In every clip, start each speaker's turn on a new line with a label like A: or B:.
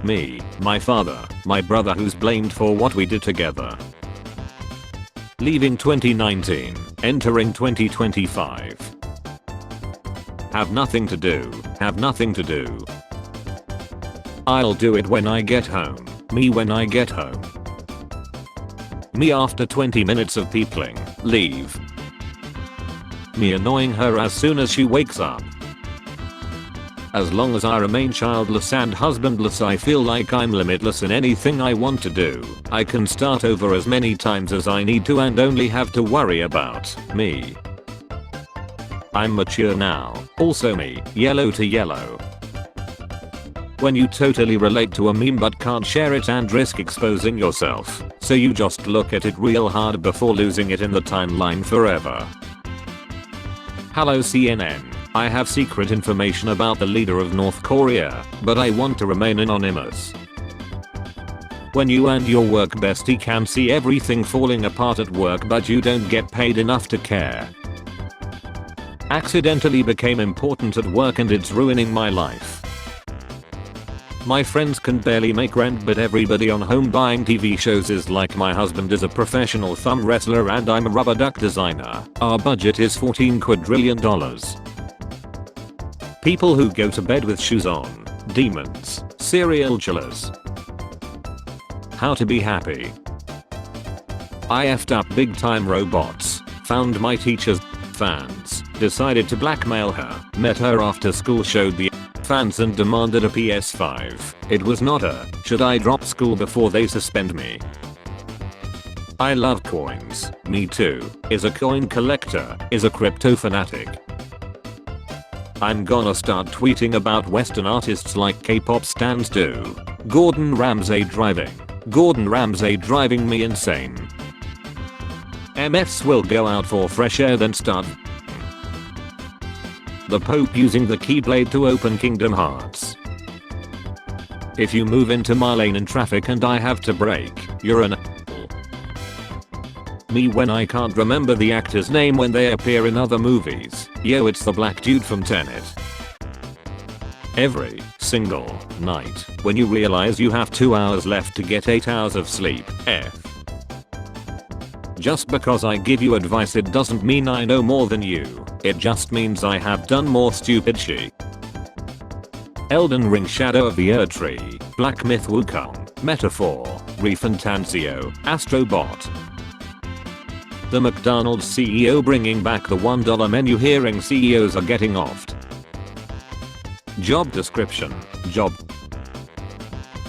A: Me, my father, my brother who's blamed for what we did together. Leaving 2019, entering 2025. Have nothing to do, have nothing to do. I'll do it when I get home, me when I get home. Me after 20 minutes of peopling, leave. Me annoying her as soon as she wakes up. As long as I remain childless and husbandless, I feel like I'm limitless in anything I want to do. I can start over as many times as I need to and only have to worry about me. I'm mature now, also me, yellow to yellow. When you totally relate to a meme but can't share it and risk exposing yourself, so you just look at it real hard before losing it in the timeline forever. Hello CNN. I have secret information about the leader of North Korea, but I want to remain anonymous. When you and your work bestie can see everything falling apart at work but you don't get paid enough to care. Accidentally became important at work and it's ruining my life. My friends can barely make rent but everybody on home buying TV shows is like my husband is a professional thumb wrestler and I'm a rubber duck designer. Our budget is $14 quadrillion. People who go to bed with shoes on. Demons. Serial killers. How to be happy. I effed up big time. Robots. Found my teacher's fans. Decided to blackmail her. Met her after school, showed the fans and demanded a PS5. It was not a should I drop school before they suspend me. I love coins. Me too. Is a coin collector. Is a crypto fanatic. I'm gonna start tweeting about Western artists like K-pop stans do. Gordon Ramsay driving. Gordon Ramsay driving me insane. MFs will go out for fresh air then start. The Pope using the Keyblade to open Kingdom Hearts. If you move into my lane in traffic and I have to brake, you're an a**hole. Me when I can't remember the actor's name when they appear in other movies. Yo, it's the black dude from Tenet. Every single night when you realize you have 2 hours left to get 8 hours of sleep. F. Just because I give you advice it doesn't mean I know more than you. It just means I have done more stupid shit. Elden Ring, Shadow of the Erdtree, Black Myth, Wukong, Metaphor, Refantasio, Astrobot. The McDonald's CEO bringing back the $1 menu, hearing CEOs are getting offed. Job description, job.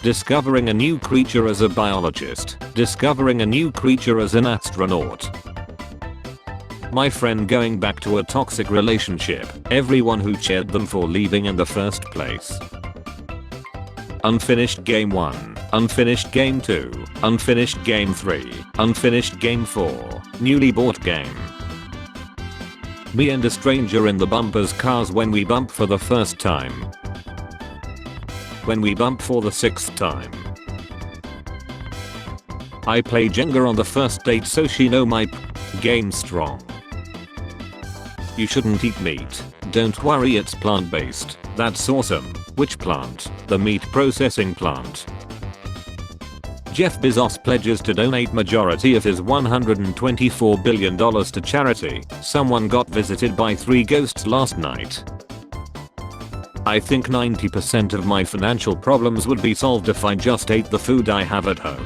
A: Discovering a new creature as a biologist, discovering a new creature as an astronaut. My friend going back to a toxic relationship, everyone who cheered them for leaving in the first place. Unfinished game 1, unfinished game 2, unfinished game 3, unfinished game 4, newly bought game. Me and a stranger in the bumper's cars when we bump for the first time. When we bump for the 6th time. I play Jenga on the first date so she know my game strong. You shouldn't eat meat. Don't worry, it's plant-based. That's awesome. Which plant? The meat processing plant. Jeff Bezos pledges to donate majority of his $124 billion to charity. Someone got visited by 3 ghosts last night. I think 90% of my financial problems would be solved if I just ate the food I have at home.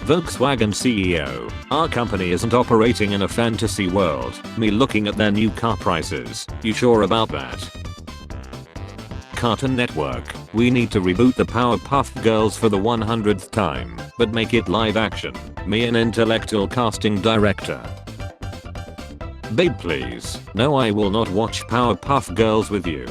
A: Volkswagen CEO, our company isn't operating in a fantasy world. Me looking at their new car prices. You sure about that? Cartoon Network, we need to reboot the Powerpuff Girls for the 100th time, but make it live action. Me an intellectual casting director. Babe please, no, I will not watch Powerpuff Girls with you.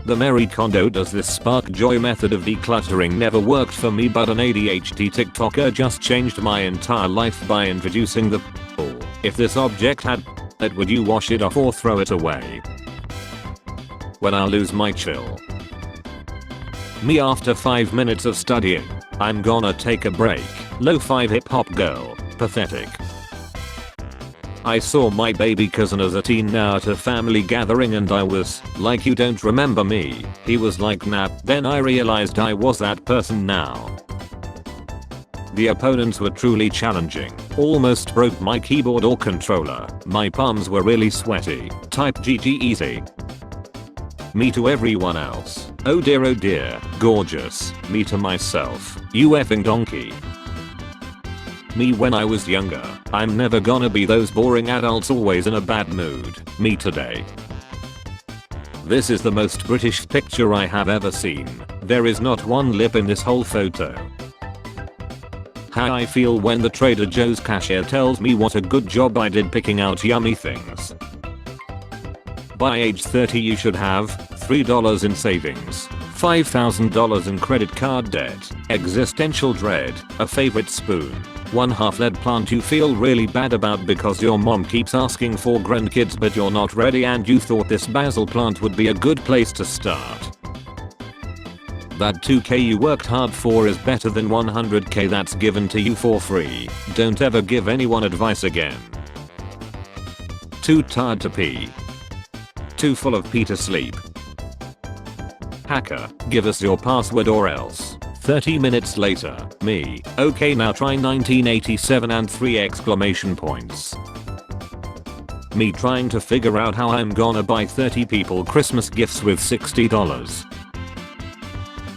A: The Marie Kondo does this spark joy method of decluttering never worked for me, but an ADHD TikToker just changed my entire life by introducing the if this object had it, would you wash it off or throw it away? When I lose my chill. Me after 5 minutes of studying. I'm gonna take a break. Lo-fi hip hop girl. Pathetic. I saw my baby cousin as a teen now at a family gathering and I was like, you don't remember me? He was like, nah. Then I realized I was that person now. The opponents were truly challenging. Almost broke my keyboard or controller. My palms were really sweaty. Type GG easy. Me to everyone else. Oh dear, gorgeous. Me to myself. You effing donkey. Me when I was younger. I'm never gonna be those boring adults always in a bad mood. Me today. This is the most British picture I have ever seen. There is not one lip in this whole photo. How I feel when the Trader Joe's cashier tells me what a good job I did picking out yummy things. By age 30 you should have $3 in savings, $5,000 in credit card debt, existential dread, a favorite spoon, one half-lead plant you feel really bad about because your mom keeps asking for grandkids but you're not ready and you thought this basil plant would be a good place to start. That 2k you worked hard for is better than 100k that's given to you for free. Don't ever give anyone advice again. Too tired to pee. Too full of pee to sleep. Hacker, give us your password or else. 30 minutes later, me. Okay, now try 1987 and 3 exclamation points. Me trying to figure out how I'm gonna buy 30 people Christmas gifts with $60.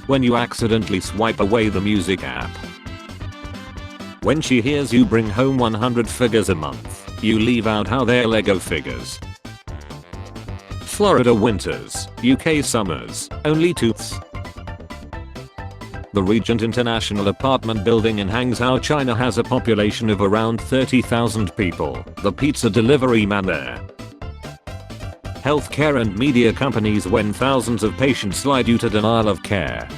A: When you accidentally swipe away the music app. When she hears you bring home 100 figures a month, you leave out how they're Lego figures. Florida winters, UK summers, only tooths. The Regent International apartment building in Hangzhou, China has a population of around 30,000 people. The pizza delivery man there. Healthcare and media companies when thousands of patients slide you to denial of care.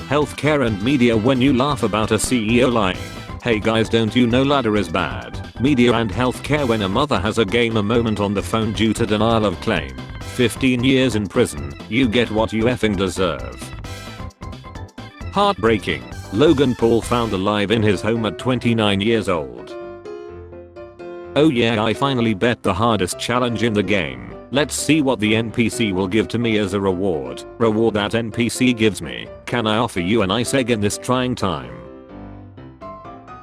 A: Healthcare and media when you laugh about a CEO lying. Hey guys, don't you know ladder is bad? Media and healthcare when a mother has a gamer moment on the phone due to denial of claim. 15 years in prison, you get what you effing deserve. Heartbreaking, Logan Paul found alive in his home at 29 years old. Oh yeah, I finally bet the hardest challenge in the game. Let's see what the NPC will give to me as a reward. Reward that NPC gives me. Can I offer you an ice egg in this trying time?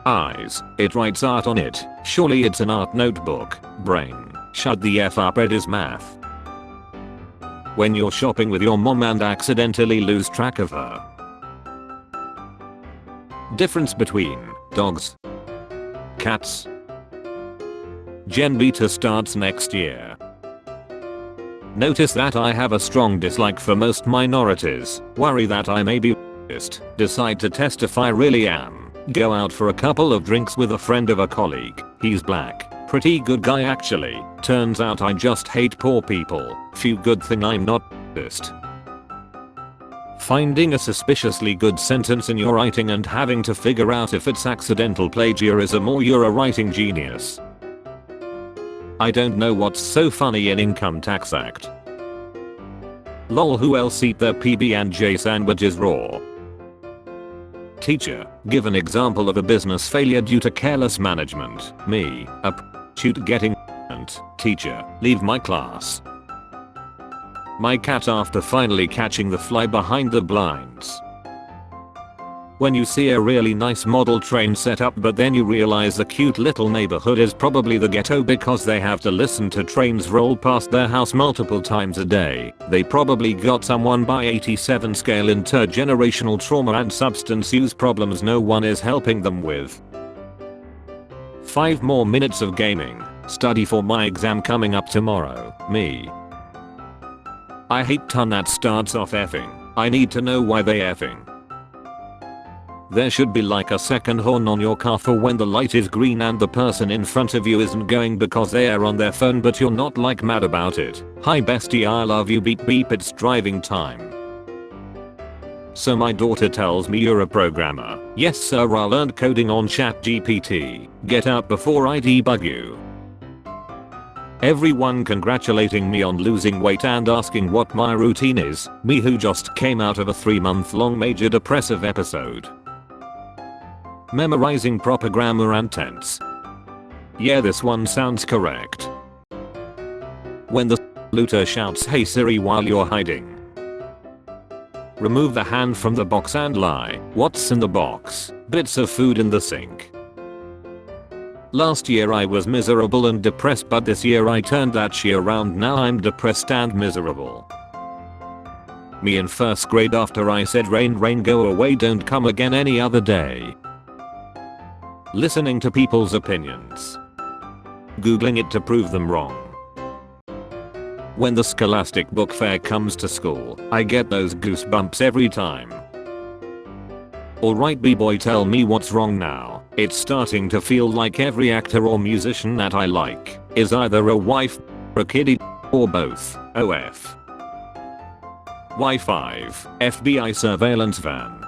A: Eyes. It writes art on it. Surely it's an art notebook. Brain. Shut the F up, it is math. When you're shopping with your mom and accidentally lose track of her. Difference between dogs, cats. Gen Beta starts next year. Notice that I have a strong dislike for most minorities. Worry that I may be racist. Decide to testify really am. Go out for a couple of drinks with a friend of a colleague. He's black. Pretty good guy actually. Turns out I just hate poor people. Phew, good thing I'm not racist. Finding a suspiciously good sentence in your writing and having to figure out if it's accidental plagiarism or you're a writing genius. I don't know what's so funny in Income Tax Act. Lol, who else eat their PB&J sandwiches raw? Teacher, give an example of a business failure due to careless management. Me, a shoot getting teacher, leave my class. My cat after finally catching the fly behind the blinds. When you see a really nice model train set up but then you realize the cute little neighborhood is probably the ghetto because they have to listen to trains roll past their house multiple times a day. They probably got some 1/87 scale intergenerational trauma and substance use problems no one is helping them with. 5 more minutes of gaming. Study for my exam coming up tomorrow. Me. I hate ton that starts off effing. I need to know why they effing. There should be like a second horn on your car for when the light is green and the person in front of you isn't going because they are on their phone but you're not like mad about it. Hi bestie, I love you, beep beep, it's driving time. So my daughter tells me you're a programmer. Yes sir, I learned coding on ChatGPT. Get out before I debug you. Everyone congratulating me on losing weight and asking what my routine is. Me who just came out of a 3-month-long major depressive episode. Memorizing proper grammar and tense. Yeah, this one sounds correct. When the looter shouts "Hey Siri" while you're hiding. Remove the hand from the box and lie. What's in the box? Bits of food in the sink. Last year I was miserable and depressed, but this year I turned that shit around. Now I'm depressed and miserable. Me in first grade after I said rain rain go away don't come again any other day. Listening to people's opinions. Googling it to prove them wrong. When the Scholastic Book Fair comes to school, I get those goosebumps every time. Alright b-boy, tell me what's wrong now. It's starting to feel like every actor or musician that I like is either a wife, a kiddie, or both. OF. Y5, FBI surveillance van.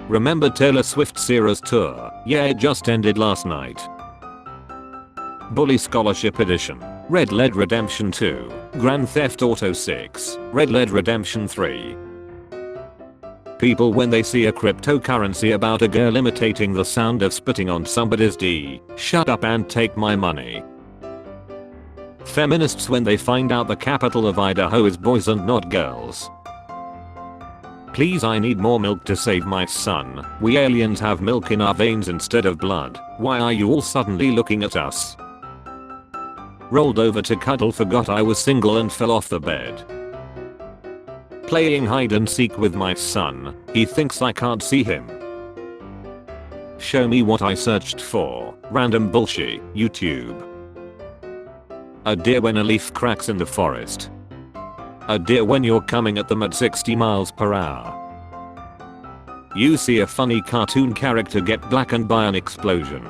A: Remember Taylor Swift's Eras tour? Yeah, it just ended last night. Bully Scholarship Edition. Red Dead Redemption 2. Grand Theft Auto 6. Red Dead Redemption 3. People when they see a cryptocurrency about a girl imitating the sound of spitting on somebody's D, shut up and take my money. Feminists when they find out the capital of Idaho is boys and not girls. Please, I need more milk to save my son. We aliens have milk in our veins instead of blood. Why are you all suddenly looking at us? Rolled over to cuddle, forgot I was single and fell off the bed. Playing hide and seek with my son. He thinks I can't see him. Show me what I searched for. Random bullshit. YouTube. A deer when a leaf cracks in the forest. A deer when you're coming at them at 60 miles per hour. You see a funny cartoon character get blackened by an explosion.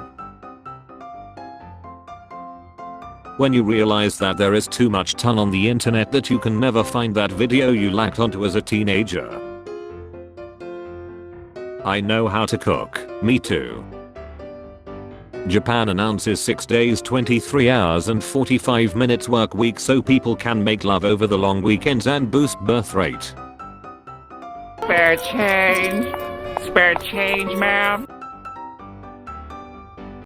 A: When you realize that there is too much ton on the internet that you can never find that video you liked onto as a teenager. I know how to cook. Me too. Japan announces 6 days 23 hours and 45 minutes work week so people can make love over the long weekends and boost birth rate.
B: Spare change. Spare change, ma'am.